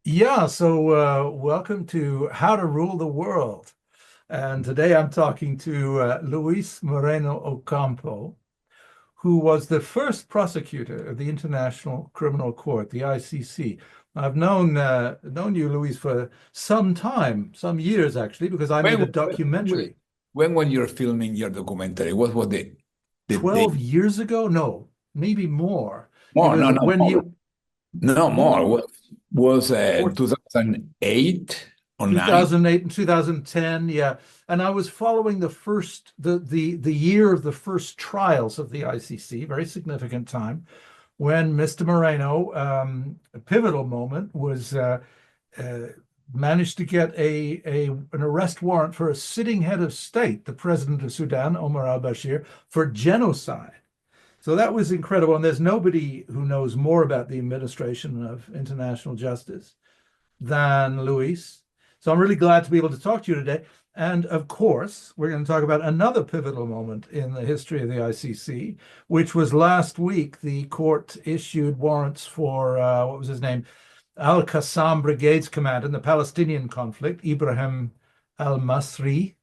Yeah, so welcome to How to Rule the World. And today I'm talking to Luis Moreno Ocampo, who was the first prosecutor of the International Criminal Court, the ICC. I've known you, Luis, for some time, some years actually, because I made When a when documentary when you're filming your documentary, what was the 12 years ago. No, maybe more. It more? was No, no when more. you No more. more Was or 2008 or 9? 2008 and 2010, yeah. And I was following the year of the first trials of the ICC, very significant time, when Mr. Moreno, a pivotal moment, was uh, managed to get an arrest warrant for a sitting head of state, the president of Sudan, Omar al-Bashir, for genocide. So that was incredible. And there's nobody who knows more about the administration of international justice than Luis. So I'm really glad to be able to talk to you today. And of course, we're going to talk about another pivotal moment in the history of the ICC, which was last week. The court issued warrants for, what was his name? Al-Qassam Brigade's commander in the Palestinian conflict, Ibrahim al-Masri,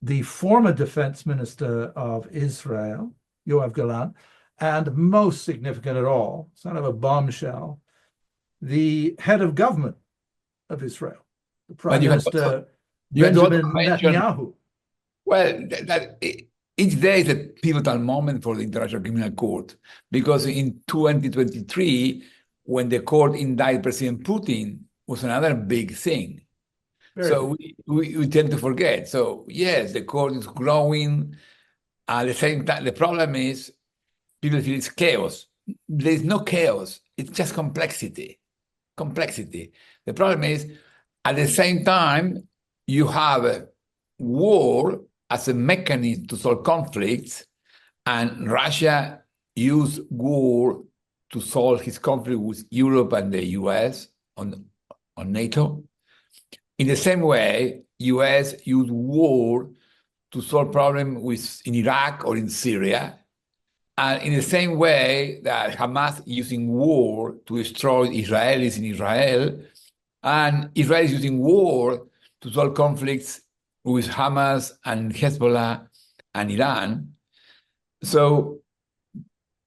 the former defense minister of Israel, Yoav Galan, and most significant at all, son of a bombshell, the head of government of Israel, the But Prime Minister you had to also Benjamin mention, Netanyahu. well, each day is a pivotal moment for the International Criminal Court, because in 2023, when the court indicted President Putin, was another big thing. Very So big. we tend to forget. So yes, the court is growing. At the same time, the problem is people feel it's chaos. There is no chaos. It's just complexity. Complexity. The problem is, at the same time, you have a war as a mechanism to solve conflicts, and Russia used war to solve his conflict with Europe and the US on NATO. In the same way, US used war to solve problems in Iraq or in Syria. And in the same way that Hamas using war to destroy Israelis in Israel, and Israel is using war to solve conflicts with Hamas and Hezbollah and Iran. So,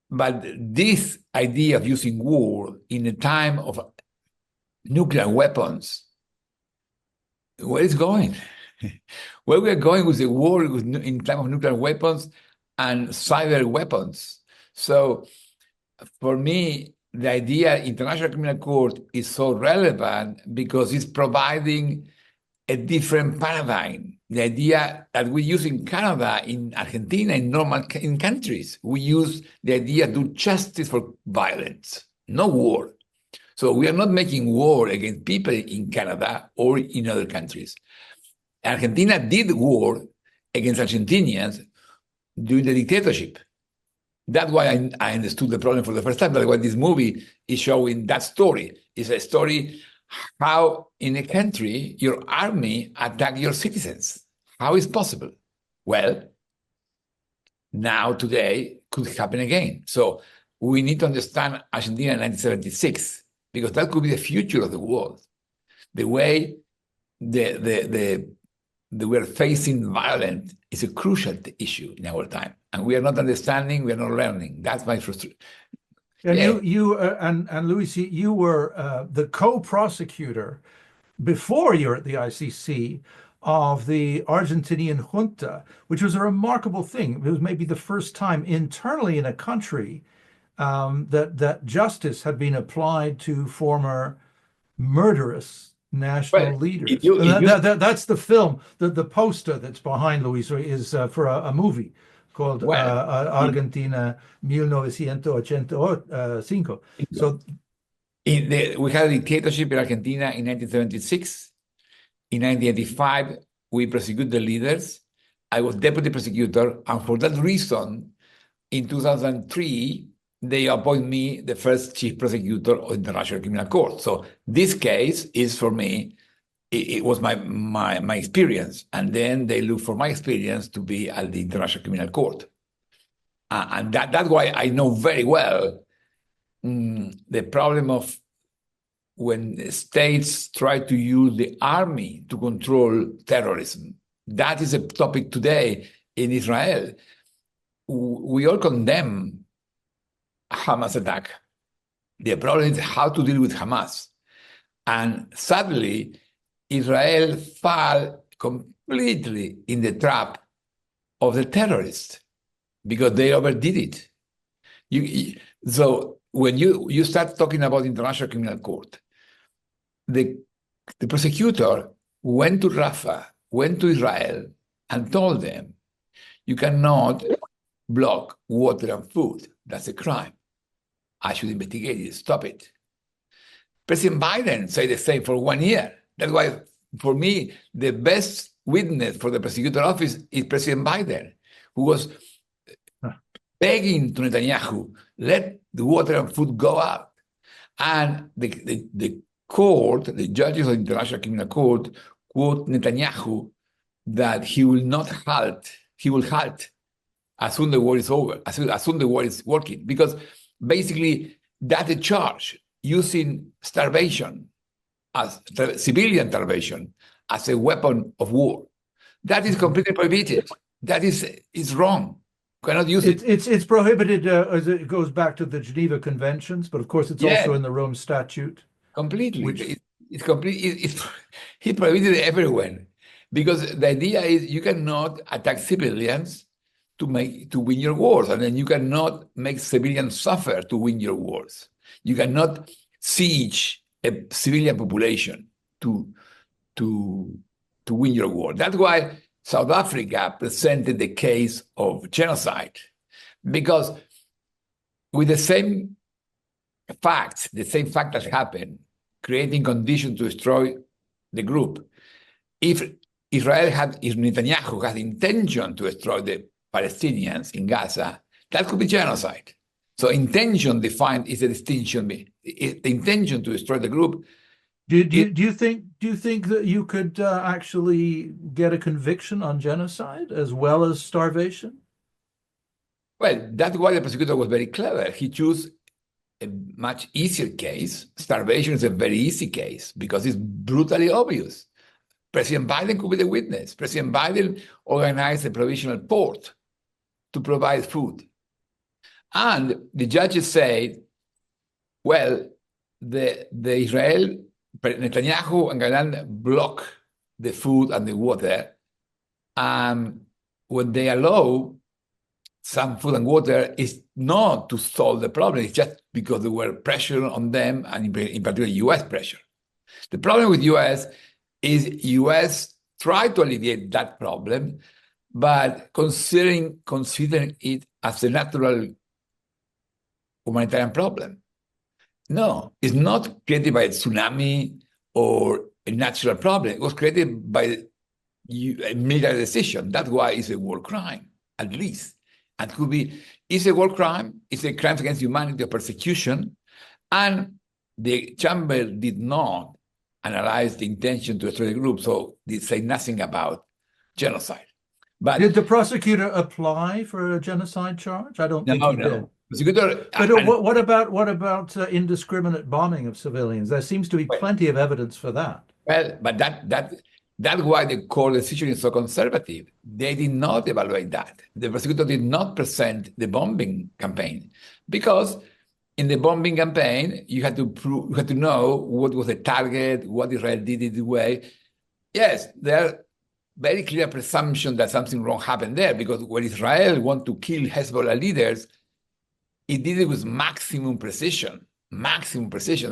but this idea of using war in a time of nuclear weapons, where is going? Where we are going with the war in time of nuclear weapons and cyber weapons. So for me, the idea International Criminal Court is so relevant because it's providing a different paradigm. The idea that we use in Canada, in Argentina, in countries, we use the idea to do justice for violence, no war. So we are not making war against people in Canada or in other countries. Argentina did war against Argentinians during the dictatorship. That's why I understood the problem for the first time. That's why this movie is showing that story. It's a story how in a country your army attack your citizens. How is possible? Well, now today could happen again. So we need to understand Argentina in 1976 because that could be the future of the world. The way we're facing violence is a crucial issue in our time, and we are not understanding. We are not learning. That's my frustration. And Yeah, and Luis, you were the co-prosecutor before you're at the ICC of the Argentinian junta, which was a remarkable thing. It was maybe the first time internally in a country that justice had been applied to former murderous well, national if leaders. you And if you that's the film. The poster that's behind Luis is for a movie called well, in, Argentina 1985. So we had a dictatorship in Argentina in 1976. In 1985, we prosecuted the leaders. I was deputy prosecutor, and for that reason, in 2003, they appointed me the first chief prosecutor of the International Criminal Court. So this case is for me, it was my experience. And then they look for my experience to be at the International Criminal Court. And that's why I know very well the problem of when states try to use the army to control terrorism. That is a topic today in Israel. We all condemn Hamas attack. The problem is how to deal with Hamas. And sadly, Israel fell completely in the trap of the terrorists because they overdid it. So when you start talking about International Criminal Court, the prosecutor went to Rafah, went to Israel, and told them, you cannot block water and food. That's a crime. I should investigate it, stop it. President Biden said the same for 1 year. That's why, for me, the best witness for the prosecutor office is President Biden, who was begging to Netanyahu, let the water and food go out. And the court, the judges of the International Criminal Court, quote Netanyahu that he will not halt, he will halt as soon the war is over, as soon the war is working. Because basically, that's a charge, using starvation, as civilian starvation, as a weapon of war. That is completely prohibited. That is wrong. Cannot use it. It's prohibited as it goes back to the Geneva Conventions, but of course it's also in the Rome Statute. Completely. It's complete. He prohibited it everywhere, because the idea is you cannot attack civilians to win your wars, and then you cannot make civilians suffer to win your wars. You cannot siege a civilian population to win your war. That's why South Africa presented the case of genocide, because with the same fact that happened, creating conditions to destroy the group, if Netanyahu had intention to destroy the Palestinians in Gaza, that could be genocide. So intention defined is a distinction. The intention to destroy the group. Do you think that you could actually get a conviction on genocide as well as starvation? Well, that's why the prosecutor was very clever. He chose a much easier case. Starvation is a very easy case because it's brutally obvious. President Biden could be the witness. President Biden organized a provisional port to provide food. And the judges said, well, the Israel, Netanyahu and Gantz block the food and the water. When they allow some food and water, it's not to solve the problem. It's just because there were pressure on them, and in particular, U.S. pressure. The problem with U.S. is U.S. tried to alleviate that problem, but considering it as a natural humanitarian problem. No, it's not created by a tsunami or a natural problem. It was created by a military decision. That's why it's a war crime, at least. And could be, it's a war crime, it's a crime against humanity or persecution, and the chamber did not analyze the intention to destroy the group, so they say nothing about genocide. But did the prosecutor apply for a genocide charge? I don't think he did. But what about indiscriminate bombing of civilians? There seems to be plenty of evidence for that. Well, but that's why the court decision is so conservative. They did not evaluate that. The prosecutor did not present the bombing campaign, because in the bombing campaign you had to know what was the target, what Israel did it the way. Yes, there are very clear presumption that something wrong happened there, because when Israel wanted to kill Hezbollah leaders, it did it with maximum precision.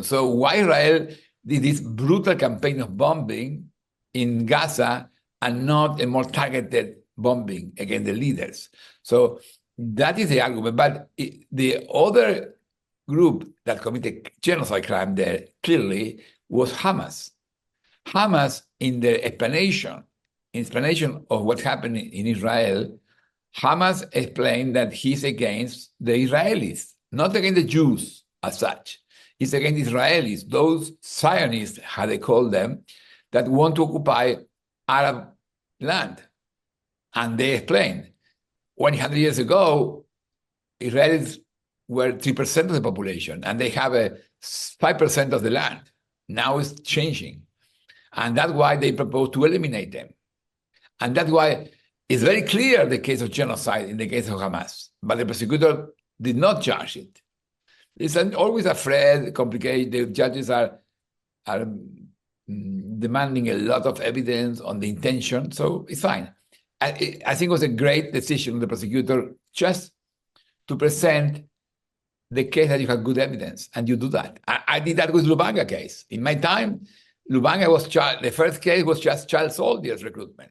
So why Israel did this brutal campaign of bombing in Gaza and not a more targeted bombing against the leaders? So that is the argument. But the other group that committed genocide crime there clearly was Hamas. Hamas, in their explanation of what happened in Israel, Hamas explained that he's against the Israelis, not against the Jews as such. It's against Israelis, those Zionists, how they call them, that want to occupy Arab land. And they explained, 100 years ago, Israelis were 3% of the population, and they have 5% of the land. Now it's changing. And that's why they propose to eliminate them. And that's why it's very clear the case of genocide in the case of Hamas. But the prosecutor did not charge it. It's always afraid, complicated. The judges are demanding a lot of evidence on the intention, so it's fine. I think it was a great decision of the prosecutor just to present the case that you have good evidence, and you do that. I did that with Lubanga case. In my time, Lubanga was the first case was just child soldiers recruitment.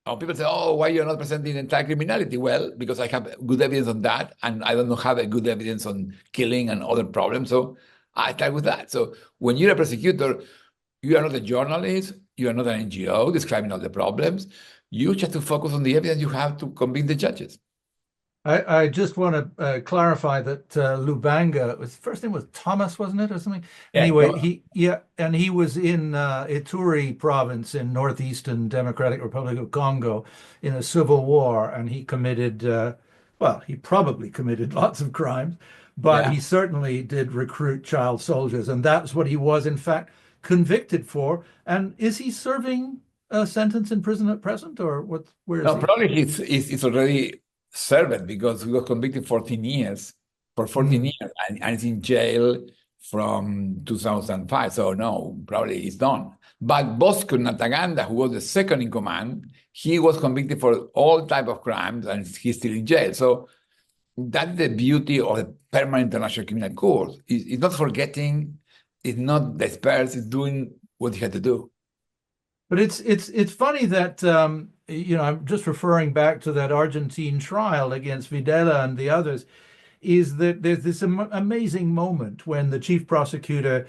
Now people say, oh, why you're not presenting entire criminality? Well, because I have good evidence on that, and I don't have a good evidence on killing and other problems, so I start with that. So when you're a prosecutor, you are not a journalist, you are not an NGO describing all the problems. You just have to focus on the evidence you have to convince the judges. I just want to clarify that Lubanga, his first name was Thomas, wasn't it, or something? Yeah, anyway, Thomas. he was in Ituri province in northeastern Democratic Republic of Congo in a civil war, and he committed, well, he probably committed lots of crimes, but he certainly did recruit child soldiers, and that's what he was, in fact, convicted for. And is he serving a sentence in prison at present, or what? Where is he? Probably he's already served because he was convicted for 14 years, and he's in jail from 2005. So no, probably he's done. But Bosco Ntaganda, who was the second in command, he was convicted for all type of crimes, and he's still in jail. So that's the beauty of the Permanent International Criminal Court. It's not forgetting, it's not dispersed, it's doing what he had to do. But it's funny that I'm just referring back to that Argentine trial against Videla and the others, is that there's this amazing moment when the chief prosecutor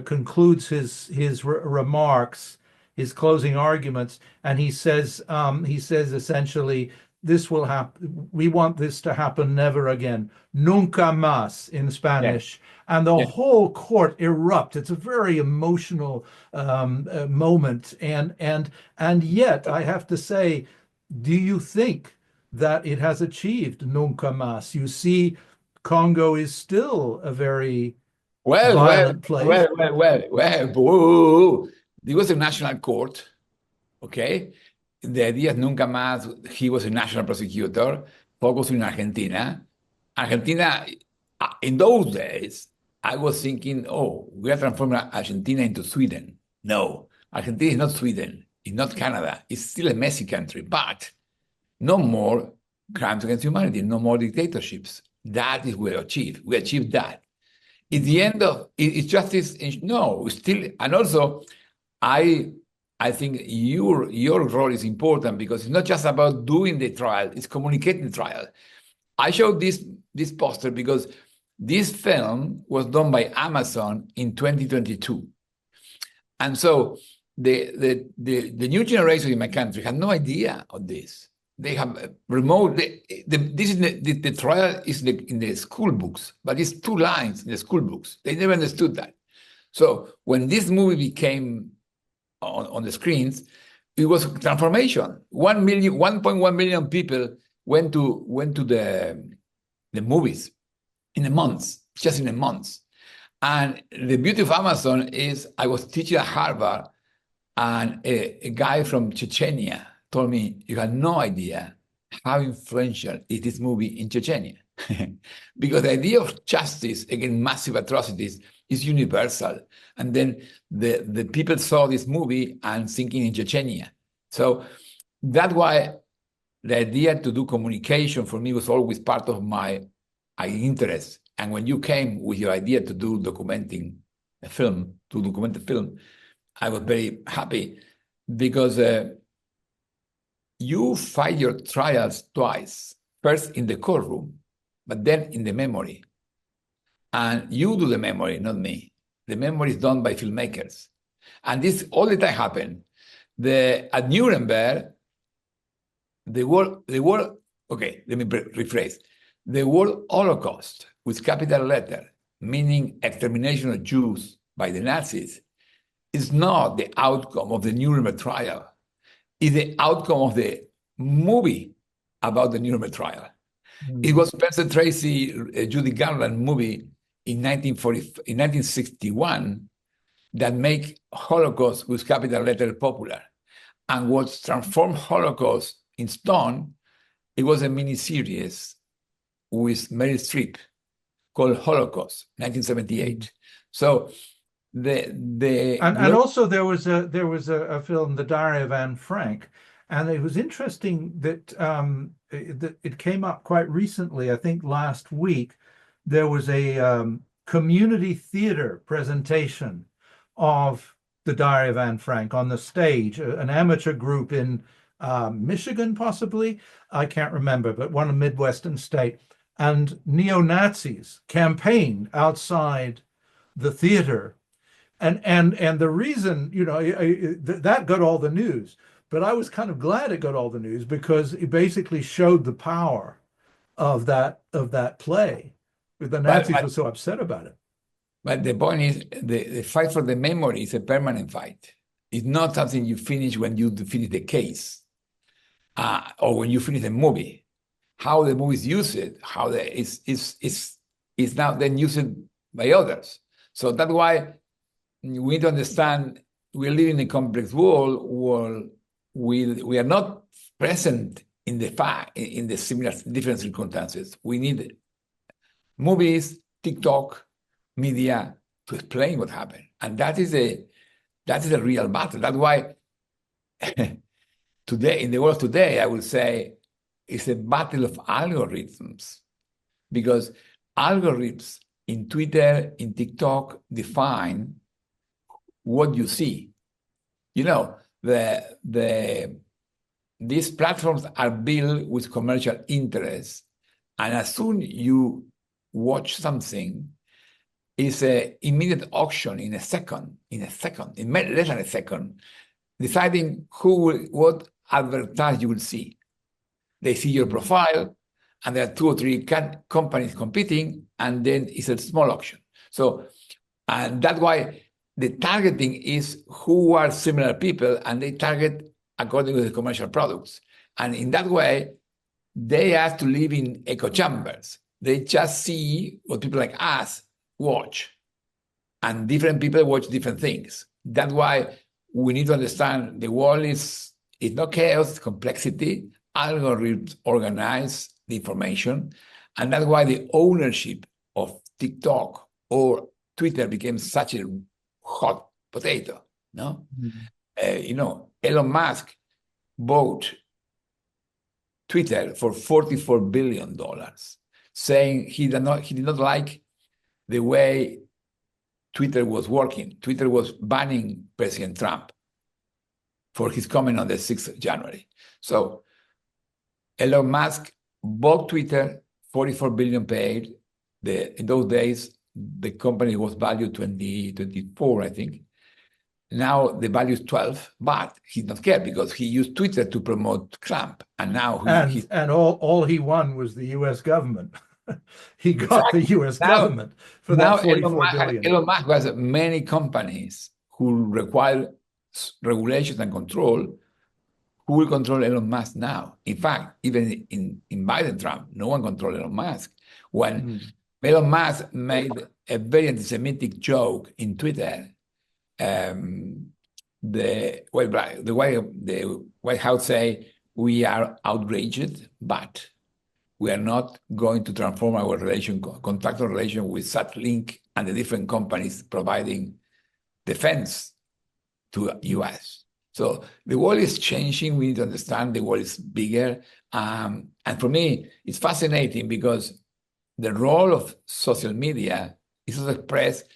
concludes his remarks, his closing arguments, and he says essentially, this will happen. We want this to happen never again. Nunca más in Spanish. And the whole court erupts. It's a very emotional moment. And yet, I have to say, do you think that it has achieved nunca más? You see, Congo is still a very violent place. Well. It was a national court, okay? The idea is nunca más. He was a national prosecutor, focused in Argentina. Argentina, in those days, I was thinking, oh, we are transforming Argentina into Sweden. No, Argentina is not Sweden. It's not Canada. It's still a messy country, but no more crimes against humanity, no more dictatorships. That is what we achieved. We achieved that. At the end of it's justice. No, still, and also, I think your role is important because it's not just about doing the trial; it's communicating the trial. I showed this poster because this film was done by Amazon in 2022, and so the new generation in my country had no idea of this. They have remote. The trial is in the school books, but it's 2 lines in the school books. They never understood that. So when this movie became on the screens, it was a transformation. 1.1 million people went to the movies in a month, just in a month. And the beauty of Amazon is I was teaching at Harvard, and a guy from Chechnya told me, you had no idea how influential is this movie in Chechnya. Because the idea of justice against massive atrocities is universal. And then the people saw this movie and thinking in Chechnya. So that's why the idea to do communication for me was always part of my interest. And when you came with your idea to do documenting a film, to document a film, I was very happy because you fight your trials twice, first in the courtroom, but then in the memory. And you do the memory, not me. The memory is done by filmmakers. And this all the time happened. At Nuremberg, the word, okay, let me rephrase. The word Holocaust with capital letter, meaning extermination of Jews by the Nazis, is not the outcome of the Nuremberg trial. It's the outcome of the movie about the Nuremberg trial. It was Spencer Tracy, Judy Garland movie in 1961 that make Holocaust with capital letter popular. And what transformed Holocaust in stone, it was a mini-series with Meryl Streep called Holocaust, 1978. So and also there was a film, The Diary of Anne Frank, and it was interesting that it came up quite recently. I think last week there was a community theater presentation of The Diary of Anne Frank on the stage, an amateur group in Michigan, possibly, I can't remember, but one Midwestern state, and neo-Nazis campaigned outside the theater. And the reason, that got all the news, but I was kind of glad it got all the news because it basically showed the power of that play. The Nazis were so upset about it. But the point is, the fight for the memory is a permanent fight. It's not something you finish when you finish the case or when you finish the movie. How the movie is used, how is now then used by others. So that's why we need to understand we live in a complex world where we are not present in the similar different circumstances. We need movies, TikTok, media to explain what happened, and that is a real battle. That's why today in the world today, I would say it's a battle of algorithms, because algorithms in Twitter, in TikTok define what you see. These platforms are built with commercial interests, and as soon you watch something, it's an immediate auction in less than a second, deciding what advertise you will see. They see your profile, and there are 2 or 3 companies competing, and then it's a small auction. So, and that's why the targeting is who are similar people, and they target according to the commercial products. And in that way, they have to live in echo chambers. They just see what people like us watch, and different people watch different things. That's why we need to understand the world is not chaos, it's complexity. Algorithms organize the information, and that's why the ownership of TikTok or Twitter became such a hot potato. No, Elon Musk bought Twitter for $44 billion, saying he did not like the way Twitter was working. Twitter was banning President Trump for his comment on the 6th of January. So Elon Musk bought Twitter, $44 billion paid. In those days, the company was valued 24, I think. Now the value is 12, but he doesn't care because he used Twitter to promote Trump, and now all he won was the U.S. government. He got the U.S. government for that $44 billion. Elon Musk has many companies who require regulations and control. Who will control Elon Musk now? In fact, even in Biden Trump, no one controls Elon Musk. When Elon Musk made a very anti-Semitic joke in Twitter, the White House say we are outraged, but we are not going to transform our contractual relation with Link and the different companies providing defense to U.S. So the world is changing. We need to understand the world is bigger. And for me, it's fascinating because the role of social media is also expressed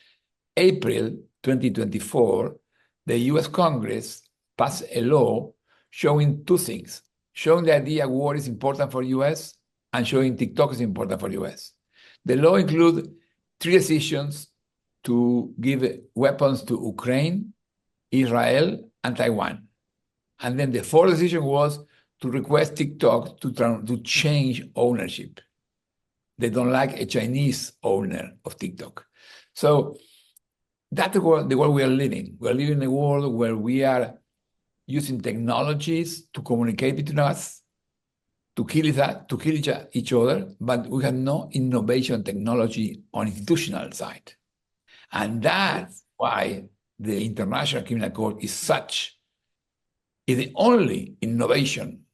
April 2024, the U.S. Congress passed a law showing 2 things, showing the idea war is important for U.S. and showing TikTok is important for U.S. The law includes 3 decisions to give weapons to Ukraine, Israel, and Taiwan. And then the 4th decision was to request TikTok to change ownership. They don't like a Chinese owner of TikTok. So that's the world we are living. We are living in a world where we are using technologies to communicate between us, to kill each other, but we have no innovation technology on institutional side. And that's why the International Criminal Court is the only innovation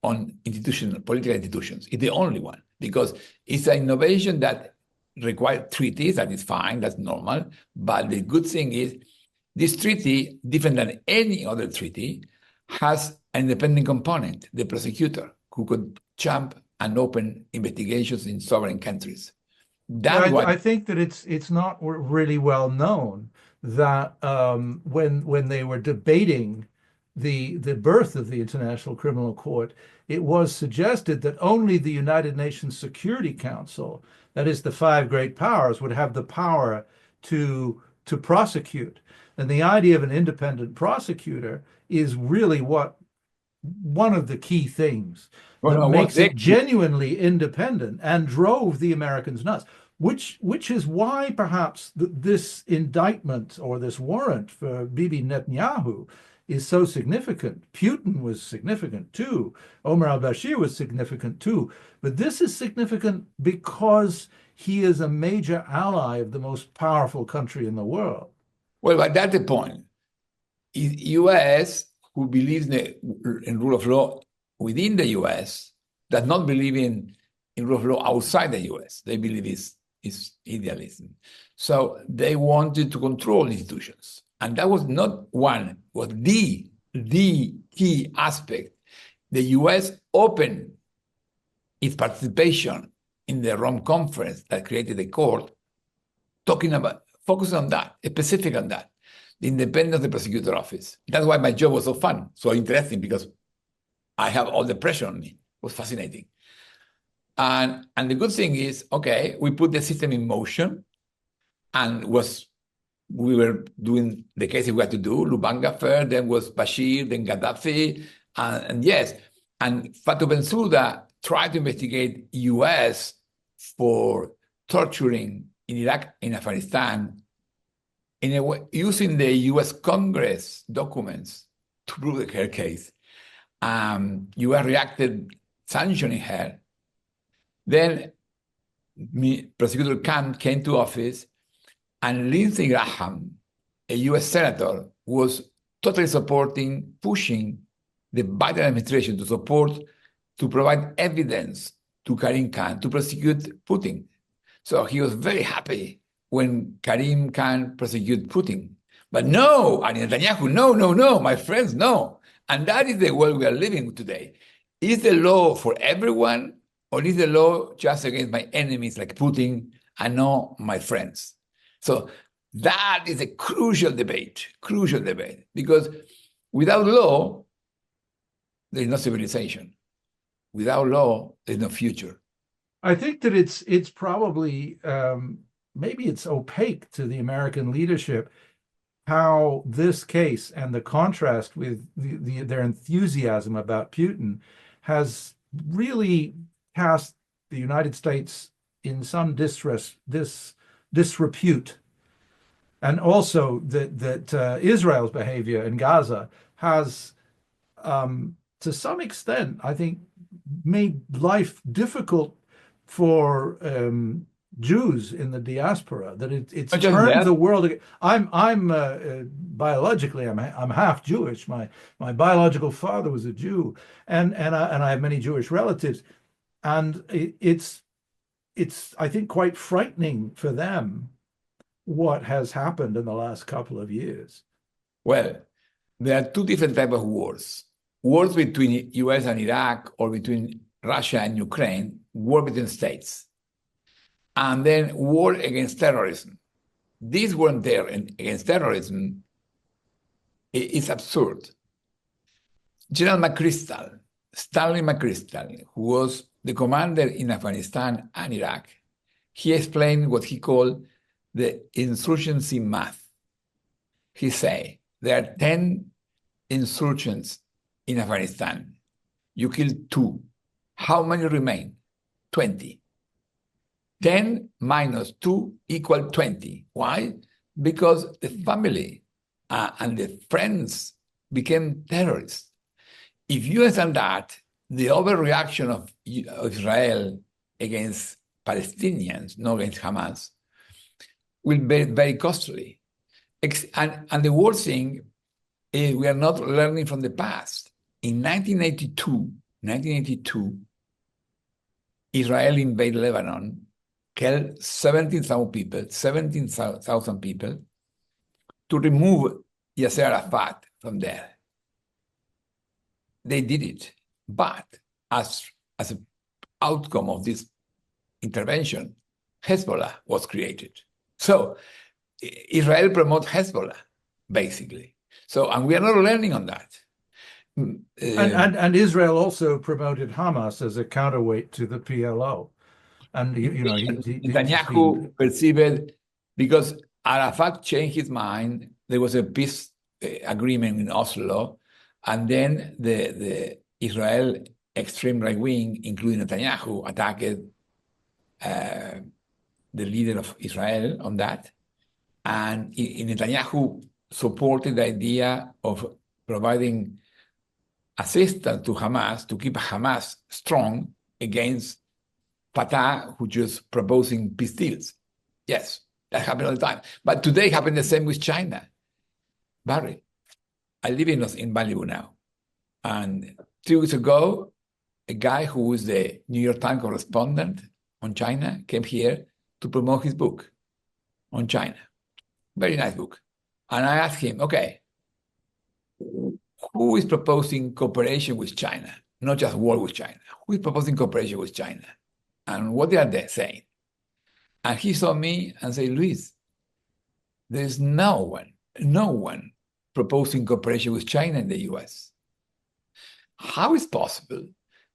on political institutions. It's the only one, because it's an innovation that requires treaties. That is fine, that's normal. But the good thing is this treaty, different than any other treaty, has an independent component, the prosecutor, who could jump and open investigations in sovereign countries. I think that it's not really well known that when they were debating the birth of the International Criminal Court, it was suggested that only the United Nations Security Council, that is the five great powers, would have the power to prosecute. And the idea of an independent prosecutor is really one of the key things that makes it genuinely independent and drove the Americans nuts, which is why perhaps this indictment or this warrant for Bibi Netanyahu is so significant. Putin was significant too. Omar al-Bashir was significant too. But this is significant because he is a major ally of the most powerful country in the world. Well, but that's the point. U.S., who believes in rule of law within the U.S., does not believe in rule of law outside the U.S. They believe it's idealism. So they wanted to control institutions. And that was not one, was the key aspect. The U.S. opened its participation in the Rome Conference that created the court, focusing on that, specific on that, the independence of the prosecutor office. That's why my job was so fun, so interesting, because I have all the pressure on me. It was fascinating. And the good thing is, okay, we put the system in motion, and we were doing the cases we had to do. Lubanga first, then was Bashir, then Gaddafi, and yes. And Fatou Bensouda tried to investigate U.S. for torturing in Iraq, in Afghanistan, in a way, using the U.S. Congress documents to prove her case. U.S. reacted, sanctioning her. Then Prosecutor Khan came to office, and Lindsey Graham, a U.S. senator, was totally pushing the Biden administration to provide evidence to Karim Khan to prosecute Putin. So he was very happy when Karim Khan prosecute Putin. But no, and Netanyahu, no, my friends, no. And that is the world we are living today. Is the law for everyone, or is the law just against my enemies like Putin and not my friends? So that is a crucial debate, because without law, there is no civilization. Without law, there's no future. I think that it's probably, maybe it's opaque to the American leadership how this case and the contrast with their enthusiasm about Putin has really cast the United States in some disrepute. And also that Israel's behavior in Gaza has, to some extent, I think, made life difficult for Jews in the diaspora. That it's turned the world. I'm biologically I'm half Jewish. My biological father was a Jew, and I have many Jewish relatives, and it's I think quite frightening for them what has happened in the last couple of years. Well, there are two different types of wars. Wars between US and Iraq, or between Russia and Ukraine, war between states. And then war against terrorism. This war against terrorism is absurd. General McChrystal, Stanley McChrystal, who was the commander in Afghanistan and Iraq, he explained what he called the insurgency math. He said, there are 10 insurgents in Afghanistan. You killed 2. How many remain? 20. 10 minus 2 equal 20. Why? Because the family and the friends became terrorists. If you understand that, the overreaction of Israel against Palestinians, not against Hamas, will be very costly. And the worst thing is we are not learning from the past. In 1982, Israel invaded Lebanon, killed 17,000 people to remove Yasser Arafat from there. They did it, but as an outcome of this intervention, Hezbollah was created. So Israel promotes Hezbollah, basically. So, and we are not learning on that. And Israel also promoted Hamas as a counterweight to the PLO. And, Netanyahu perceived, because Arafat changed his mind, there was a peace agreement in Oslo, and then the Israel extreme right wing, including Netanyahu, attacked the leader of Israel on that. And Netanyahu supported the idea of providing assistance to Hamas to keep Hamas strong against Fatah, who just proposing peace deals. Yes, that happened all the time. But today happened the same with China. Barry, I live in Malibu now. And 2 weeks ago, a guy who was the New York Times correspondent on China came here to promote his book on China. Very nice book. And I asked him, okay, who is proposing cooperation with China? Not just war with China. Who is proposing cooperation with China? And what are they saying? And he saw me and said, Luis, there's no one proposing cooperation with China in the US. How is it possible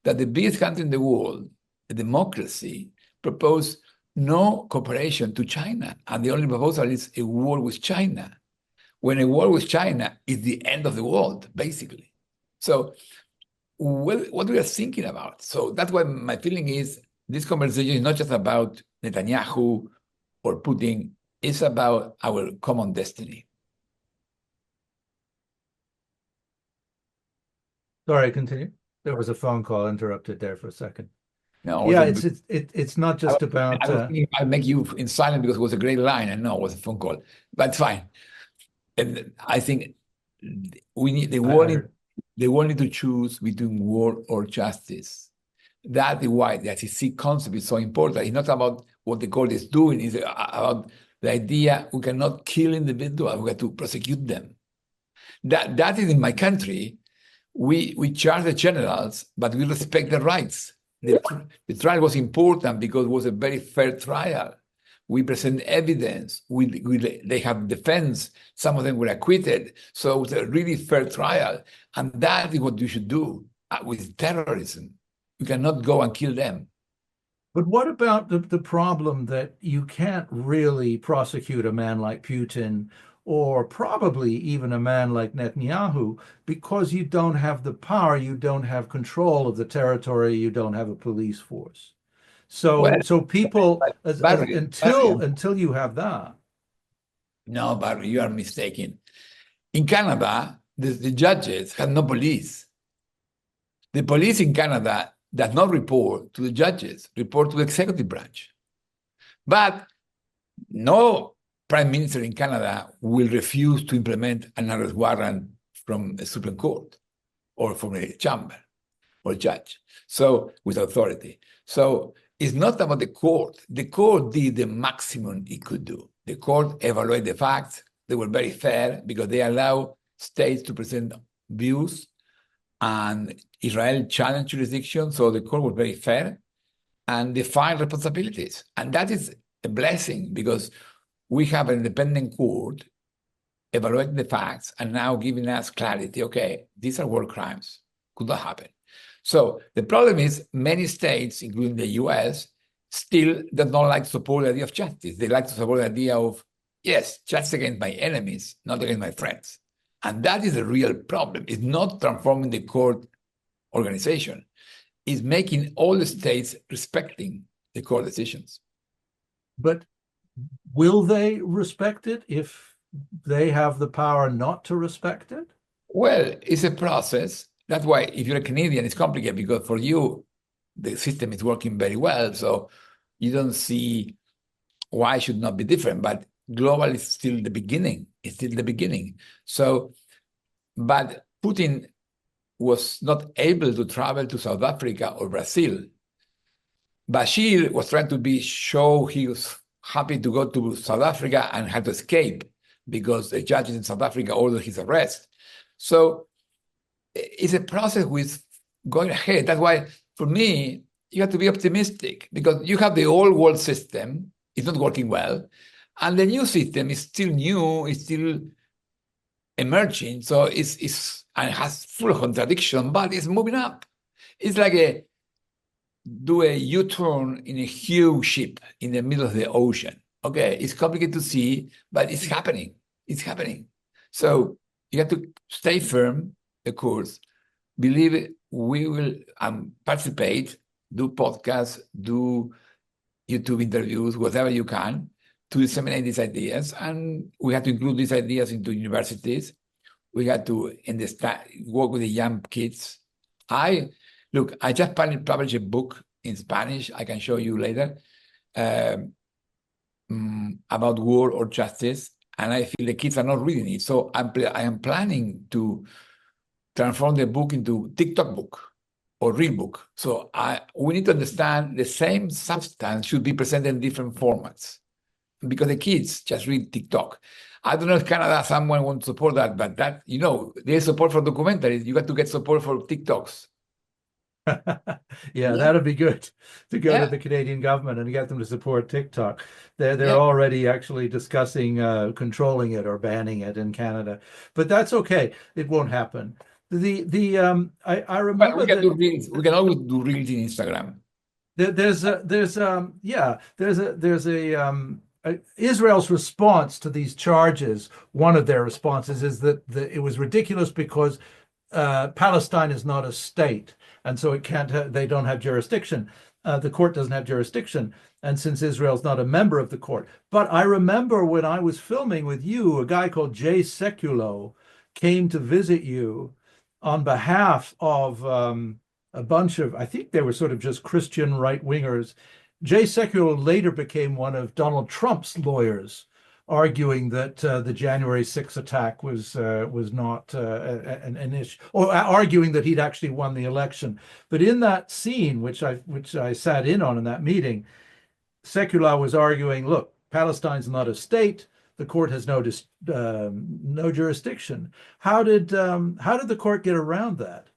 that the biggest country in the world, a democracy, propose no cooperation to China? And the only proposal is a war with China, when a war with China is the end of the world, basically. So what we are thinking about. So that's why my feeling is this conversation is not just about Netanyahu or Putin, it's about our common destiny. Sorry, continue. There was a phone call interrupted there for a second. No, yeah, it's not just about. I'll make you in silent because it was a great line. I know it was a phone call, but fine. And I think we need the world need to choose between war or justice. That is why the ICC concept is so important. It's not about what the court is doing, it's about the idea we cannot kill individuals, we have to prosecute them. That is in my country. We charge the generals, but we respect their rights. The trial was important because it was a very fair trial. We present evidence. They have defense. Some of them were acquitted. So it was a really fair trial. And that is what you should do with terrorism. You cannot go and kill them. But what about the problem that you can't really prosecute a man like Putin or probably even a man like Netanyahu because you don't have the power, you don't have control of the territory, you don't have a police force. So people, until you have that. No, Barry, you are mistaken. In Canada, the judges have no police. The police in Canada does not report to the judges, report to the executive branch. But no prime minister in Canada will refuse to implement an arrest warrant from a Supreme Court or from a chamber or judge, so with authority. So it's not about the court. The court did the maximum it could do. The court evaluated the facts. They were very fair because they allow states to present views, and Israel challenged jurisdiction, so the court was very fair and defined responsibilities. And that is a blessing because we have an independent court evaluating the facts and now giving us clarity. Okay, these are war crimes. Could not happen. So the problem is many states, including the US, still do not like to support the idea of justice. They like to support the idea of, yes, justice against my enemies, not against my friends. And that is a real problem. It's not transforming the court organization. It's making all the states respecting the court decisions. But will they respect it if they have the power not to respect it? Well, it's a process. That's why if you're a Canadian, it's complicated because for you, the system is working very well. So you don't see why it should not be different. But global is still the beginning. It's still the beginning. So, but Putin was not able to travel to South Africa or Brazil. Bashir was trying to show he was happy to go to South Africa and had to escape because the judges in South Africa ordered his arrest. So it's a process with going ahead. That's why, for me, you have to be optimistic because you have the old world system. It's not working well. And the new system is still new, it's still emerging. So it's and has full of contradiction, but it's moving up. It's like do a U-turn in a huge ship in the middle of the ocean. Okay, it's complicated to see, but it's happening. It's happening. So you have to stay firm the course. Believe it, we will participate, do podcasts, do YouTube interviews, whatever you can, to disseminate these ideas. And we have to include these ideas into universities. We have to understand, work with the young kids. I just published a book in Spanish, I can show you later, about war or justice, and I feel the kids are not reading it. So I am planning to transform the book into TikTok book or real book. So we need to understand the same substance should be presented in different formats because the kids just read TikTok. I don't know if Canada, someone wants to support that, but that, there's support for documentaries. You got to get support for TikToks. Yeah, that'd be good to go to the Canadian government and get them to support TikTok. They're already actually discussing controlling it or banning it in Canada, but that's okay. It won't happen. I remember we can do reels. We can always do reels in Instagram. Israel's response to these charges. One of their responses is that it was ridiculous because Palestine is not a state. And so they don't have jurisdiction. The court doesn't have jurisdiction. And since Israel's not a member of the court. But I remember when I was filming with you, a guy called Jay Sekulow came to visit you on behalf of a bunch of, I think they were sort of just Christian right-wingers. Jay Sekulow later became one of Donald Trump's lawyers, arguing that the January 6th attack was not an issue, or arguing that he'd actually won the election. But in that scene, which I sat in on in that meeting, Sekulow was arguing, look, Palestine's not a state. The court has no jurisdiction. How did the court get around that?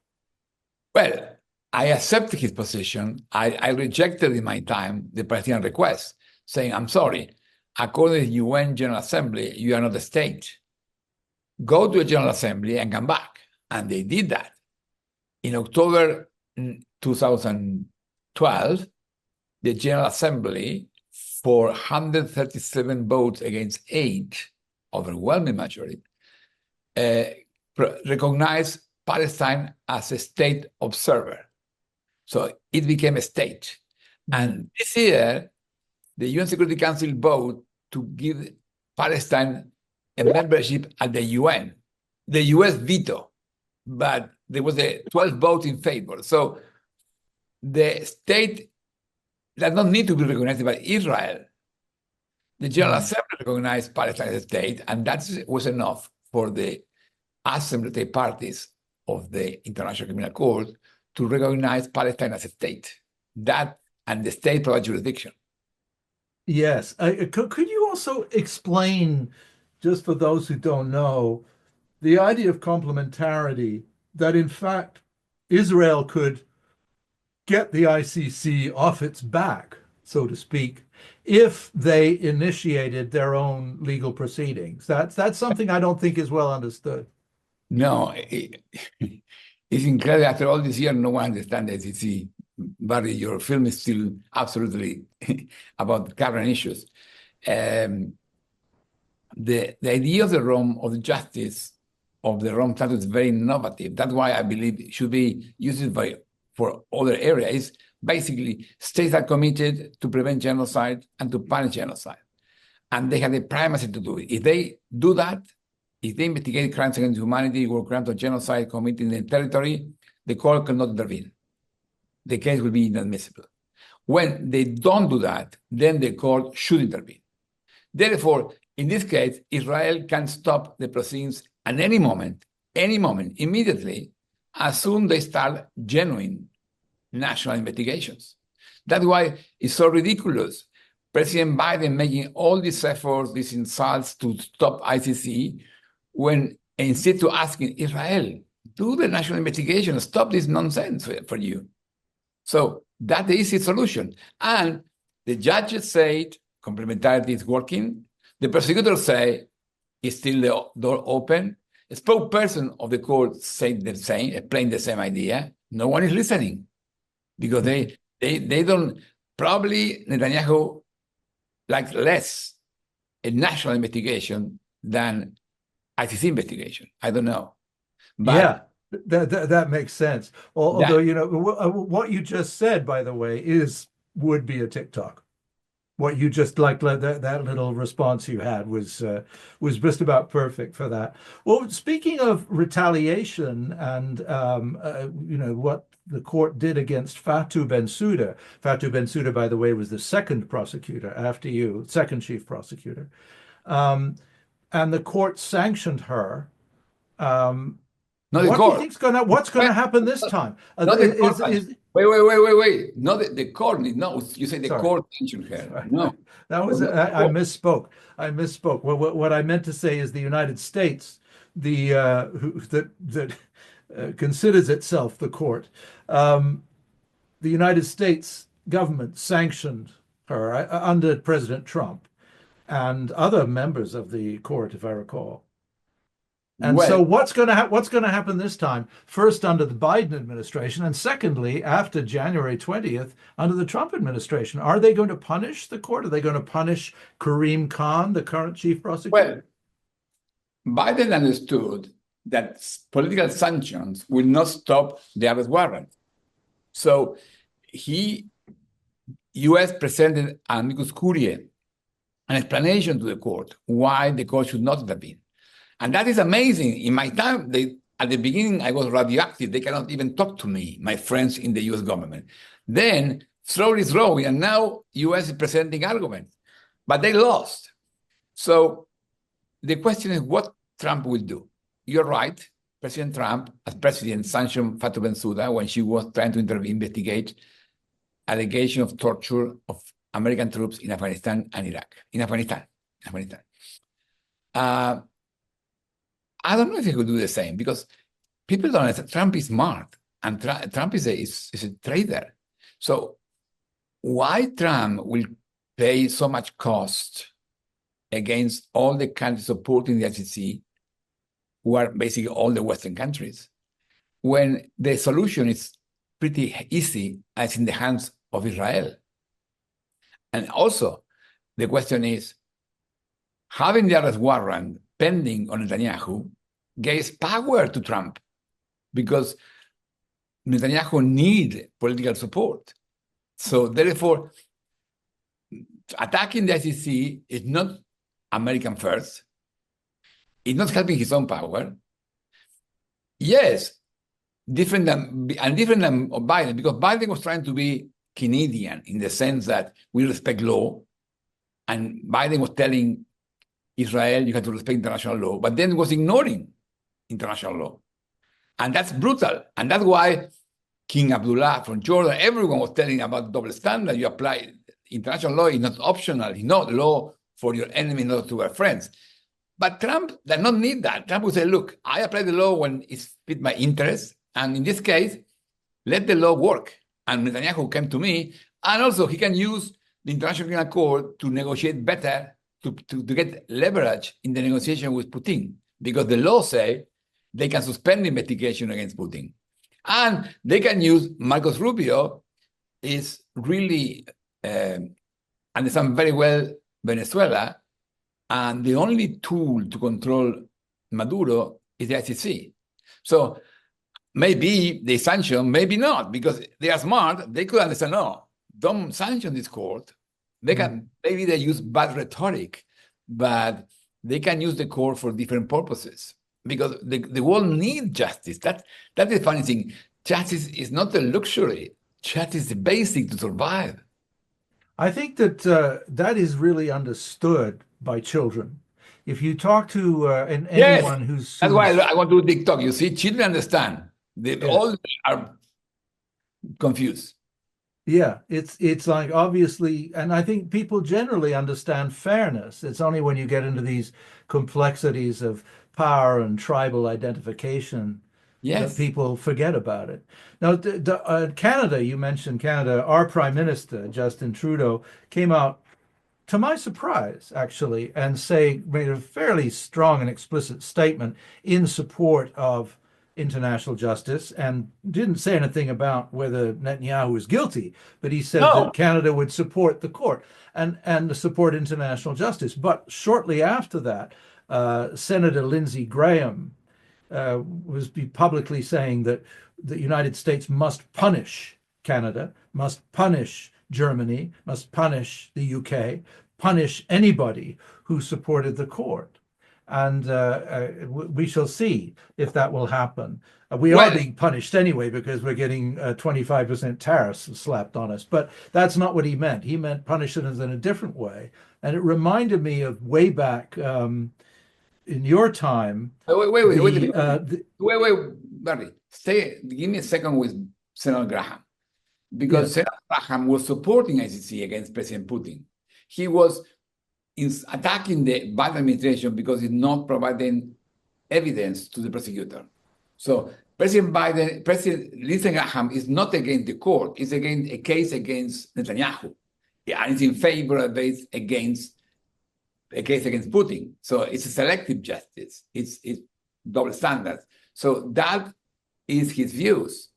Well, I accepted his position. I rejected in my time the Palestinian request, saying, I'm sorry, according to the UN General Assembly, you are not a state. Go to the General Assembly and come back. And they did that. In October 2012, the General Assembly, for 137 votes against 8, overwhelming majority, recognized Palestine as a state observer. So it became a state. And this year, the UN Security Council voted to give Palestine a membership at the UN. The US veto, but there was a 12 vote in favor. So the state does not need to be recognized by Israel. The General Assembly recognized Palestine as a state, and that was enough for the assembly parties of the International Criminal Court to recognize Palestine as a state. That and the state provides jurisdiction. Yes. Could you also explain, just for those who don't know, the idea of complementarity, that in fact Israel could get the ICC off its back, so to speak, if they initiated their own legal proceedings? That's something I don't think is well understood. No, it's incredible. After all this year, no one understands the ICC. Barry, your film is still absolutely about current issues. The idea of the justice of the Rome Statute is very innovative. That's why I believe it should be used for other areas. Basically, states are committed to prevent genocide and to punish genocide. And they have the primacy to do it. If they do that, if they investigate crimes against humanity or crimes of genocide committed in the territory, the court cannot intervene. The case will be inadmissible. When they don't do that, then the court should intervene. Therefore, in this case, Israel can stop the proceedings at any moment, immediately, as soon as they start genuine national investigations. That's why it's so ridiculous. President Biden making all these efforts, these insults to stop ICC, when instead of asking Israel, do the national investigation, stop this nonsense for you. So that's the easy solution. And the judges said complementarity is working. The prosecutors say it's still the door open. A spokesperson of the court said the same, explained the same idea. No one is listening because they don't, probably Netanyahu likes less a national investigation than ICC investigation. I don't know. But yeah, that makes sense. Although, you know, what you just said, by the way, would be a TikTok. What you just that little response you had was just about perfect for that. Well, speaking of retaliation and you know, what the court did against Fatou Bensouda. Fatou Bensouda, by the way, was the second prosecutor after you, second chief prosecutor, and the court sanctioned her. not the What do you court. think's what's going to happen this time? Not the court. Wait. Not the court. No, you say the Sorry. court sanctioned her. No. That was I misspoke. What I meant to say is the United States, that considers itself the court. The United States government sanctioned her under President Trump and other members of the court, if I recall. And so what's going to happen this time? First, under the Biden administration, and secondly, after January 20th, under the Trump administration. Are they going to punish the court? Are they going to punish Kareem Khan, the current chief prosecutor? Well, Biden understood that political sanctions will not stop the arrest warrant. So U.S. presented amicus curiae, an explanation to the court why the court should not intervene. And that is amazing. In my time, at the beginning, I was radioactive. They cannot even talk to me, my friends in the U.S. government. Then, slowly, and now U.S. is presenting arguments. But they lost. So the question is what Trump will do. You're right. President Trump, as president, sanctioned Fatou Bensouda when she was trying to investigate allegation of torture of American troops in Afghanistan and Iraq. In Afghanistan. I don't know if he could do the same because people don't understand. Trump is smart and Trump is a traitor. So why Trump will pay so much cost against all the countries supporting the ICC, who are basically all the Western countries, when the solution is pretty easy as in the hands of Israel? And also, the question is, having the arrest warrant pending on Netanyahu gives power to Trump because Netanyahu needs political support. So therefore, attacking the ICC is not American first. It's not helping his own power. Yes, different than Biden, because Biden was trying to be Canadian in the sense that we respect law, and Biden was telling Israel you have to respect international law, but then was ignoring international law. And that's brutal. And that's why King Abdullah from Jordan, everyone was telling about double standard. You apply international law, is not optional, it's not law for your enemy, not to our friends. But Trump does not need that. Trump will say, look, I apply the law when it fits my interest. And in this case, let the law work. And Netanyahu came to me. And also he can use the International Criminal Court to negotiate better, to get leverage in the negotiation with Putin. Because the law say they can suspend the investigation against Putin. And they can use Marcos Rubio is really understand very well Venezuela. And the only tool to control Maduro is the ICC. So maybe they sanction, maybe not, because they are smart. They could understand, no, don't sanction this court. They can, maybe they use bad rhetoric, but they can use the court for different purposes because the world needs justice. That's the funny thing. Justice is not a luxury. Justice is basic to survive. I think that that is really understood by children if you talk to Yes, anyone who's, that's why I want to do TikTok. You see, children understand. They yeah. all are confused. Yeah, it's like obviously, and I think people generally understand fairness. It's only when you get into these complexities of power and tribal identification that Yes. people forget about it. Now, Canada, you mentioned Canada. Our Prime Minister, Justin Trudeau, came out to my surprise, actually, and made a fairly strong and explicit statement in support of international justice and didn't say anything about whether Netanyahu is guilty, but he said No. that Canada would support the court and support international justice. But shortly after that, Senator Lindsey Graham was publicly saying that the United States must punish Canada, must punish Germany, must punish the UK, punish anybody who supported the court. And we shall see if that will happen. We are being punished anyway because we're getting 25% tariffs slapped on us. But that's not what he meant. He meant punish us in a different way. And it reminded me of way back in your time. Wait, Barry. Give me a second with Senator Graham. Because Senator Graham was supporting ICC against President Putin. He was attacking the Biden administration because he's not providing evidence to the prosecutor. So President Lindsey Graham is not against the court. It's against a case against Netanyahu. And it's in favor of against a case against Putin. So it's a selective justice. It's double standards. So that is his views.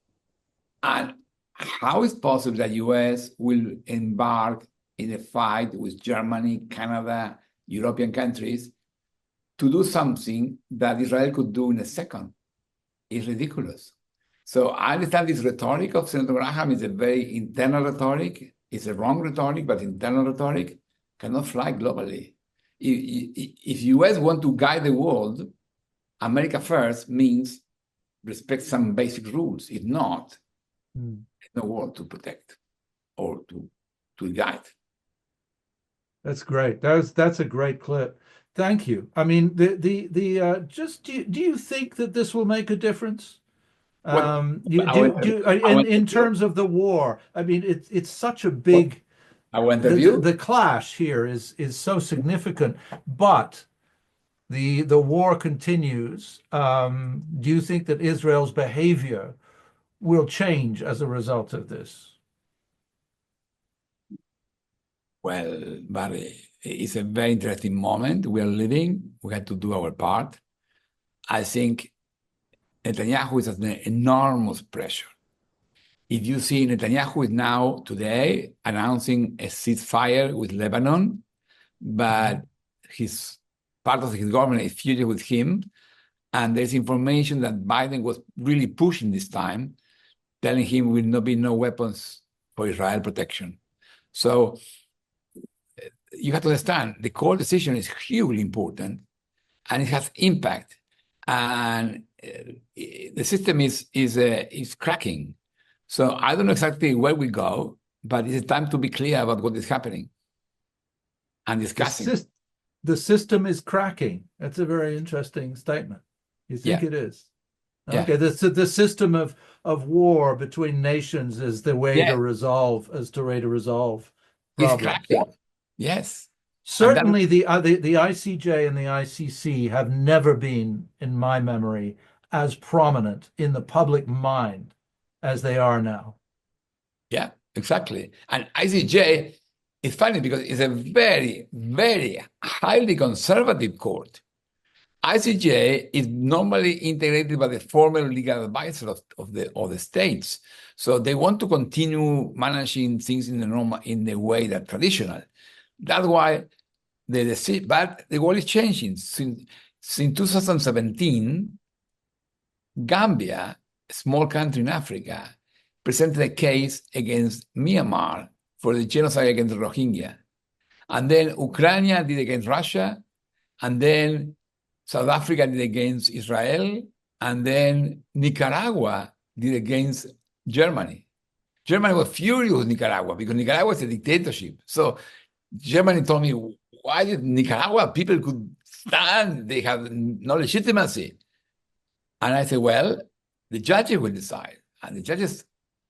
And how is possible that U.S. will embark in a fight with Germany, Canada, European countries to do something that Israel could do in a second? It's ridiculous. So I understand this rhetoric of Senator Graham is a very internal rhetoric. It's a wrong rhetoric, but internal rhetoric cannot fly globally. If U.S. want to guide the world, America first means respect some basic rules. If not, there's no world to protect or to guide. That's great. That's a great clip. Thank you. I mean, just do you think that this will make a difference? In terms of the war? I mean, it's such a big. The clash here is so significant, but the war continues. Do you think that Israel's behavior will change as a result of this? Well, Barry, it's a very interesting moment we are living. We had to do our part. I think Netanyahu is under enormous pressure. If you see, Netanyahu is now today announcing a ceasefire with Lebanon, but part of his government is furious with him. And there's information that Biden was really pushing this time, telling him will not be no weapons for Israel protection. So you have to understand the court decision is hugely important and it has impact. And the system is cracking. So I don't know exactly where we go, but it's time to be clear about what is happening and discussing. The system is cracking. That's a very interesting statement. You think it is? Okay, yeah. The system of war between nations is the way to resolve problems. It's cracking. Yes. Certainly, the ICJ and the ICC have never been, in my memory, as prominent in the public mind as they are now. Yeah, exactly. And ICJ is funny because it's a very, very highly conservative court. ICJ is normally integrated by the former legal advisor of the states. So they want to continue managing things in the way that traditional. That's why but the world is changing. Since 2017, Gambia, a small country in Africa, presented a case against Myanmar for the genocide against the Rohingya. And then Ukraine did against Russia, and then South Africa did against Israel, and then Nicaragua did against Germany. Germany was furious with Nicaragua because Nicaragua is a dictatorship. So Germany told me, why did Nicaragua people could stand. They have no legitimacy. And I say, well, the judges will decide, and the judges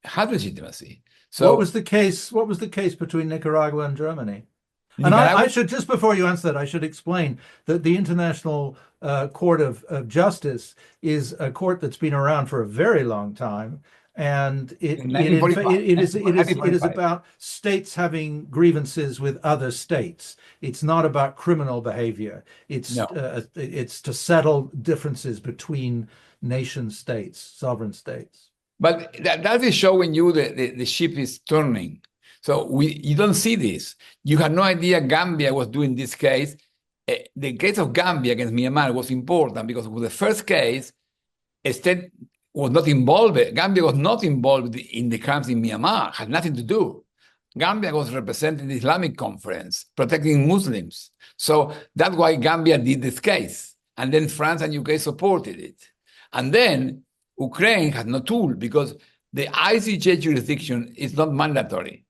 have legitimacy. So what was the case? What was the case between Nicaragua and Germany? And Nicaragua, I should, just before you answer that, I should explain that the International Court of Justice is a court that's been around for a very long time, and it in 1945, is about states having grievances with other states. It's not about criminal behavior. It's No. It's to settle differences between nation states, sovereign states. But that is showing you the ship is turning. So you don't see this. You had no idea Gambia was doing this case. The case of Gambia against Myanmar was important because it was the first case a state was not involved. Gambia was not involved in the crimes in Myanmar, had nothing to do. Gambia was representing the Islamic Conference, protecting Muslims. So that's why Gambia did this case. And then France and UK supported it. And then Ukraine had no tool because the ICJ jurisdiction is not mandatory,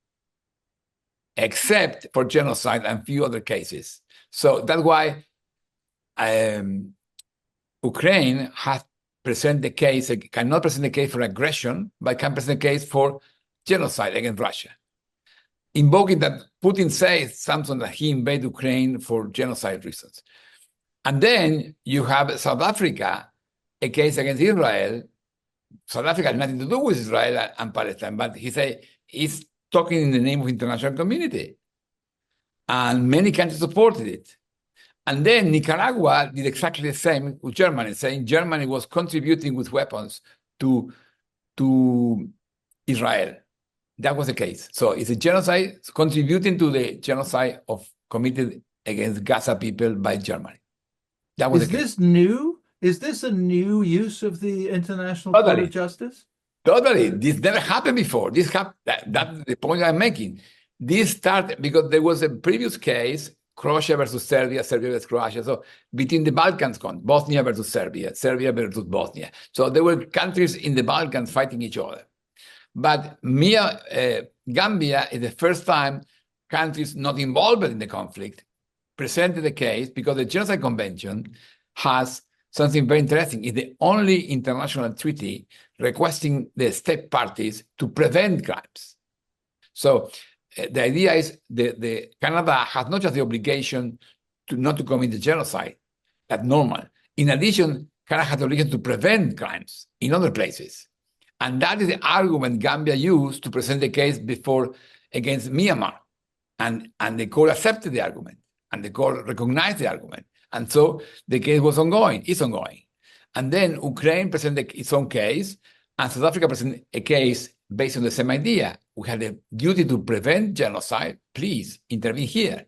except for genocide and few other cases. So that's why Ukraine has present the case, cannot present the case for aggression, but can present the case for genocide against Russia, invoking that Putin says something that he invaded Ukraine for genocide reasons. And then you have South Africa, a case against Israel. South Africa has nothing to do with Israel and Palestine, but he's talking in the name of international community. And many countries supported it. And then Nicaragua did exactly the same with Germany, saying Germany was contributing with weapons to Israel. That was the case. So it's a genocide contributing to the genocide committed against Gaza people by Germany. That was Is this new? Is this a new use of the International Court of Justice? Totally. This never happened before. That's the point I'm making. This started because there was a previous case, Croatia versus Serbia, Serbia versus Croatia. So between the Balkans, Bosnia versus Serbia, Serbia versus Bosnia. So there were countries in the Balkans fighting each other. But Gambia is the first time countries not involved in the conflict presented the case because the Genocide Convention has something very interesting. It's the only international treaty requesting the state parties to prevent crimes. So the idea is the Canada has not just the obligation not to commit the genocide, that's normal. In addition, Canada has the obligation to prevent crimes in other places. And that is the argument Gambia used to present the case against Myanmar. And the court accepted the argument, and the court recognized the argument. And so the case was ongoing, it's ongoing. And then Ukraine presented its own case, and South Africa presented a case based on the same idea. We had a duty to prevent genocide, please intervene here.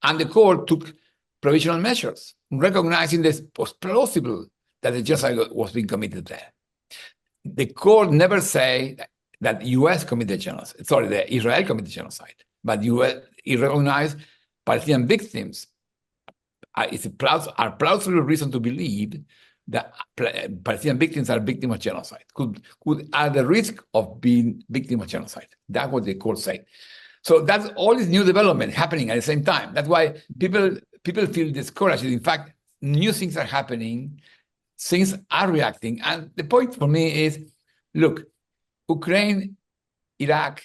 And the court took provisional measures, recognizing this was plausible that the genocide was being committed there. The court never said that US committed genocide, the Israel committed genocide, but it recognized Palestinian victims are plausible reason to believe that Palestinian victims are victims of genocide, could are the risk of being victims of genocide. That's what the court said. So that's all this new development happening at the same time. That's why people feel discouraged. In fact, new things are happening, things are reacting. And the point for me is, look, Ukraine, Iraq,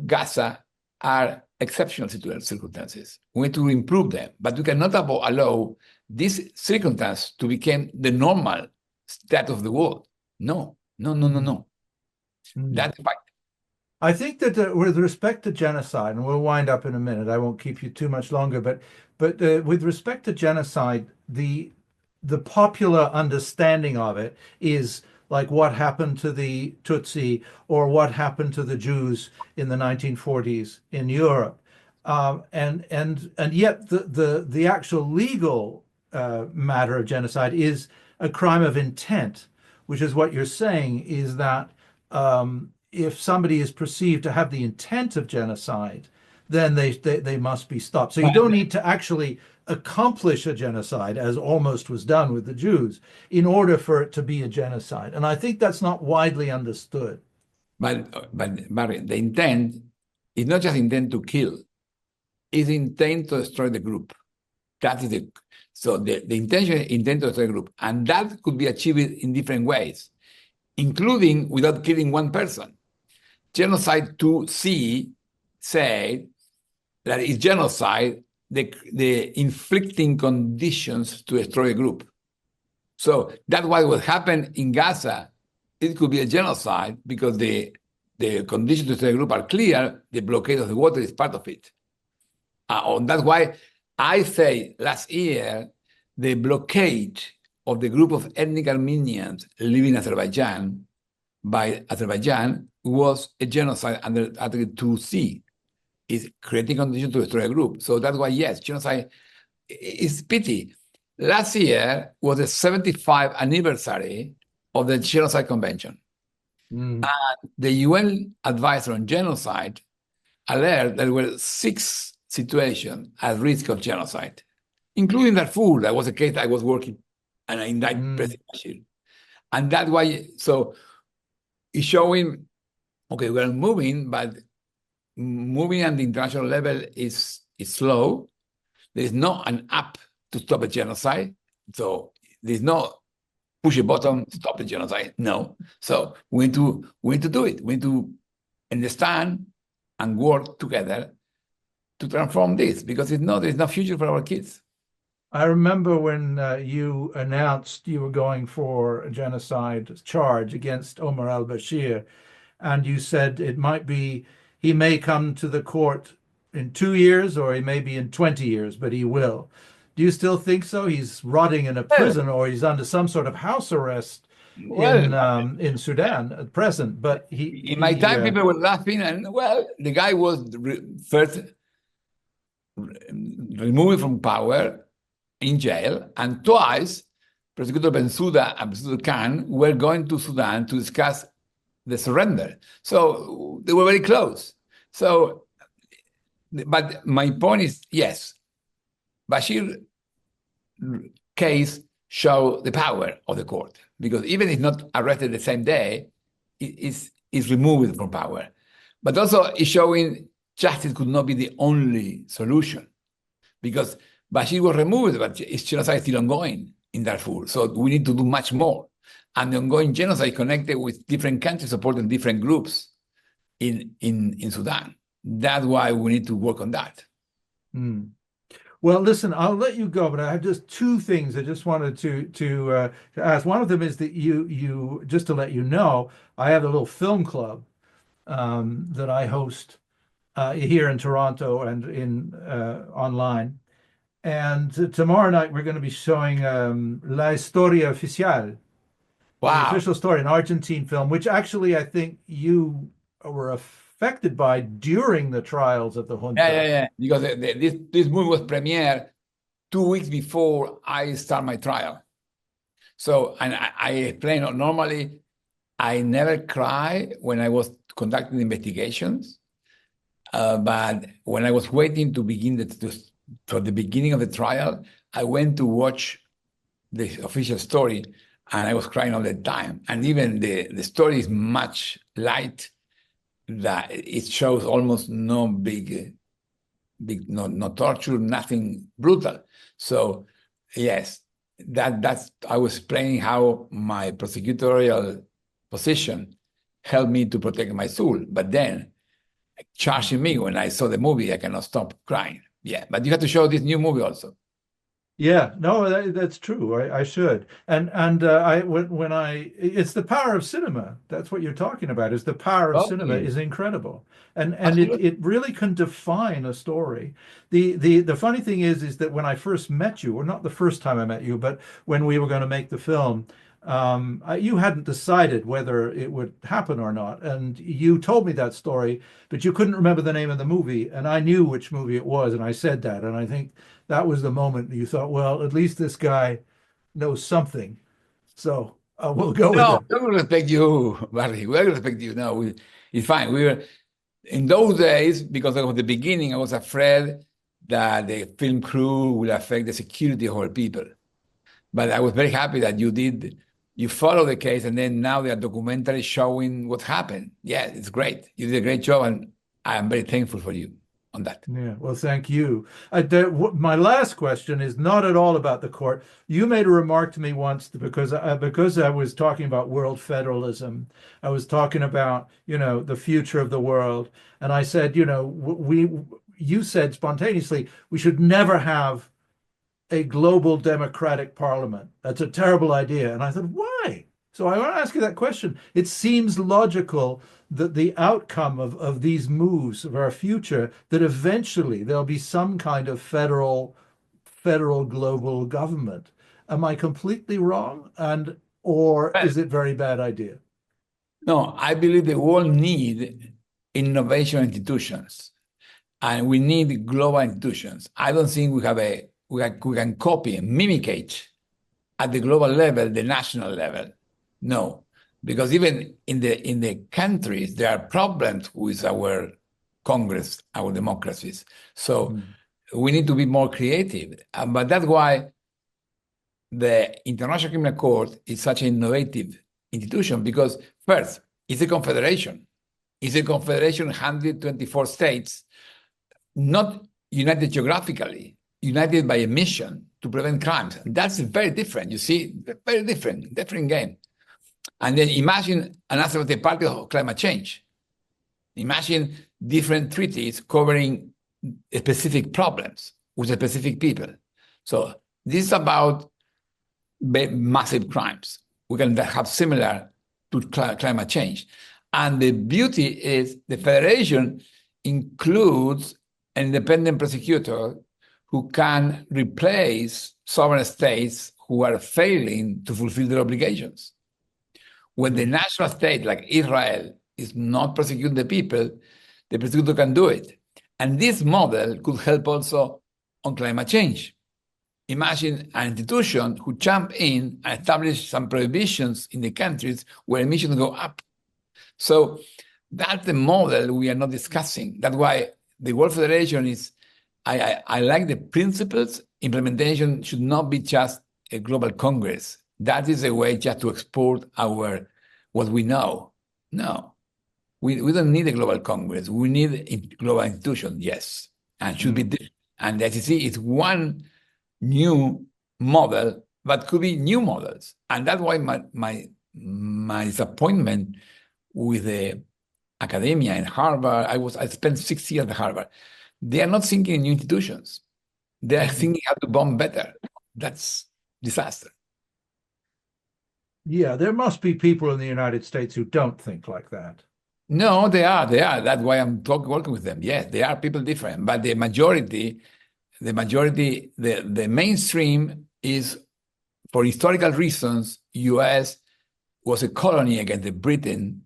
Gaza are exceptional circumstances. We need to improve them, but we cannot allow this circumstance to become the normal state of the world. No. That's a fact. I think that with respect to genocide, and we'll wind up in a minute, I won't keep you too much longer, but with respect to genocide, the popular understanding of it is like what happened to the Tutsi or what happened to the Jews in the 1940s in Europe. And yet the actual legal matter of genocide is a crime of intent, which is what you're saying is that if somebody is perceived to have the intent of genocide, then they must be stopped. So you don't need to actually accomplish a genocide, as almost was done with the Jews, in order for it to be a genocide. And I think that's not widely understood. But Barry, the intent is not just intent to kill, it's intent to destroy the group. That is the intention intent of the group, and that could be achieved in different ways, including without killing one person. Genocide 2C say that it's genocide, the inflicting conditions to destroy a group. So that's why what happened in Gaza, it could be a genocide because the conditions to destroy a group are clear. The blockade of the water is part of it. That's why I say last year, the blockade of the group of ethnic Armenians living in Azerbaijan by Azerbaijan was a genocide under Article 2C. Is creating conditions to destroy a group. So that's why, yes, genocide is pity. Last year was the 75th anniversary of the Genocide Convention. And the UN advisor on genocide alerted there were 6 situations at risk of genocide, including Darfur. That was a case I was working and I indicted President Bashir. And that's why, so it's showing, okay, we're moving, but moving at the international level is slow. There's not an app to stop a genocide. So there's no push a button, stop the genocide. No. So we need to do it. We need to understand and work together to transform this, because there's no future for our kids. I remember when you announced you were going for a genocide charge against Omar al-Bashir, and you said it might be, he may come to the court in 2 years or he may be in 20 years, but he will. Do you still think so? He's rotting in a prison or he's under some sort of house arrest in Sudan at present. But in my time, people were laughing, and well, the guy was first removed from power in jail, and twice Prosecutor Bensouda and Prosecutor Khan were going to Sudan to discuss the surrender. So they were very close. So, but my point is, yes, Bashir case show the power of the court, because even if not arrested the same day, is removed from power. But also it's showing justice could not be the only solution, because Bashir was removed, but his genocide is still ongoing in Darfur. So we need to do much more. And the ongoing genocide connected with different countries supporting different groups in Sudan. That's why we need to work on that. Well, listen, I'll let you go, but I have just 2 things I just wanted to ask. One of them is that you just to let you know, I have a little film club that I host here in Toronto and in online. And tomorrow night we're going to be showing La Historia Oficial. Wow. The official story, an Argentine film, which actually I think you were affected by during the trials of the junta. Yeah. Because this movie was premiered 2 weeks before I start my trial. So, and I explained, normally I never cry when I was conducting investigations. But when I was waiting to begin for the beginning of the trial, I went to watch the official story, and I was crying all the time. And even the story is much light, that it shows almost no no torture, nothing brutal. So yes, that's I was explaining how my prosecutorial position helped me to protect my soul. But then charging me when I saw the movie, I cannot stop crying. Yeah, but you have to show this new movie also. Yeah, no, that's true. I should. And it's the power of cinema. That's what you're talking about. Is the power of cinema is incredible, and it really can define a story. The funny thing is that when I first met you, or not the first time I met you, but when we were going to make the film, you hadn't decided whether it would happen or not, and you told me that story, but you couldn't remember the name of the movie, and I knew which movie it was, and I said that, and I think that was the moment you thought, well, at least this guy knows something, so we'll go with it. No, we respect you, Barry. We respect you. No, it's fine. We were in those days, because of the beginning, I was afraid that the film crew will affect the security of our people. But I was very happy that you follow the case, and then now they are documentary showing what happened. Yeah, it's great. You did a great job, and I am very thankful for you. on that. Yeah, well, thank you. My last question is not at all about the court. You made a remark to me once because I was talking about world federalism. I was talking about, the future of the world. And I said, you said spontaneously, we should never have a global democratic parliament. That's a terrible idea. And I thought, why? So I want to ask you that question. It seems logical that the outcome of these moves of our future, that eventually there'll be some kind of federal global government. Am I completely wrong? Or Well, is it a very bad idea? no, I believe the world need innovation institutions, and we need global institutions. I don't think we can copy and mimicate at the global level, the national level. No, because even in the countries, there are problems with our Congress, our democracies. So we need to be more creative. But that's why the International Criminal Court is such an innovative institution, because first, it's a confederation. It's a confederation of 124 states, not united geographically, united by a mission to prevent crimes. And that's very different, you see, very different game. And then imagine an active part of climate change. Imagine different treaties covering specific problems with specific people. So this is about massive crimes. We can have similar to climate change. And the beauty is the federation includes an independent prosecutor who can replace sovereign states who are failing to fulfill their obligations. When the national state, like Israel, is not prosecuting the people, the prosecutor can do it. And this model could help also on climate change. Imagine an institution who jump in and establish some prohibitions in the countries where emissions go up. So that's the model we are not discussing. That's why the World Federation is, I like the principles. Implementation should not be just a global congress. That is a way just to export what we know. No, we don't need a global congress. We need a global institution, yes, and should be different. And the ICC is one new model, but could be new models. And that's why my disappointment with the academia in Harvard, I spent 6 years at Harvard. They are not thinking in new institutions. They are thinking how to bomb better. That's disaster. Yeah, there must be people in the United States who don't think like that. No, they are. That's why I'm working with them. Yes, they are people different, but the mainstream is, for historical reasons, U.S. was a colony against Britain,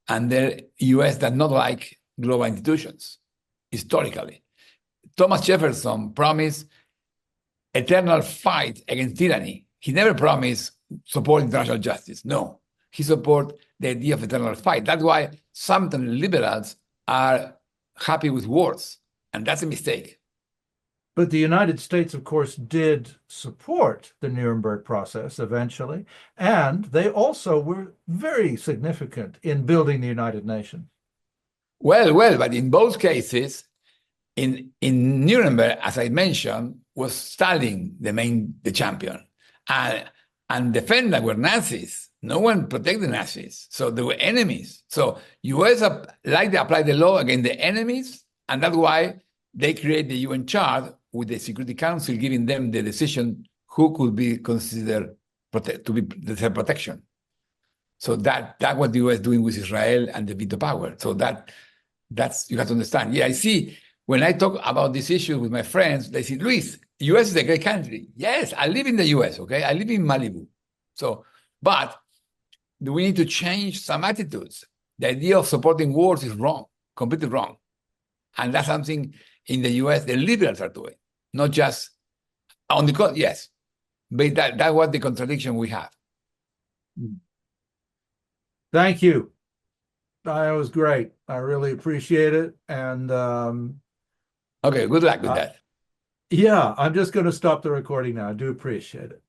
and the U.S. does not like global institutions, historically. Thomas Jefferson promised eternal fight against tyranny. He never promised support international justice. No, he supported the idea of eternal fight. That's why some liberals are happy with wars, and that's a mistake. But the United States, of course, did support the Nuremberg process eventually, and they also were very significant in building the United Nations. Well, but in both cases, in Nuremberg, as I mentioned, was Stalin the champion, and defenders were Nazis. No one protected the Nazis, so they were enemies. So U.S. like to apply the law against the enemies, and that's why they create the UN Charter with the Security Council giving them the decision who could be considered to be the protection. So that's what the US is doing with Israel and the veto power. So that's you have to understand. Yeah, I see. When I talk about this issue with my friends, they say, Luis, US is a great country. Yes, I live in the US, okay? I live in Malibu. So, but we need to change some attitudes. The idea of supporting wars is wrong, completely wrong. And that's something in the US the liberals are doing, not just on the, yes, but that was the contradiction we have. Thank you. That was great. I really appreciate it. And okay, good luck with that. Yeah, I'm just going to stop the recording now. I do appreciate it.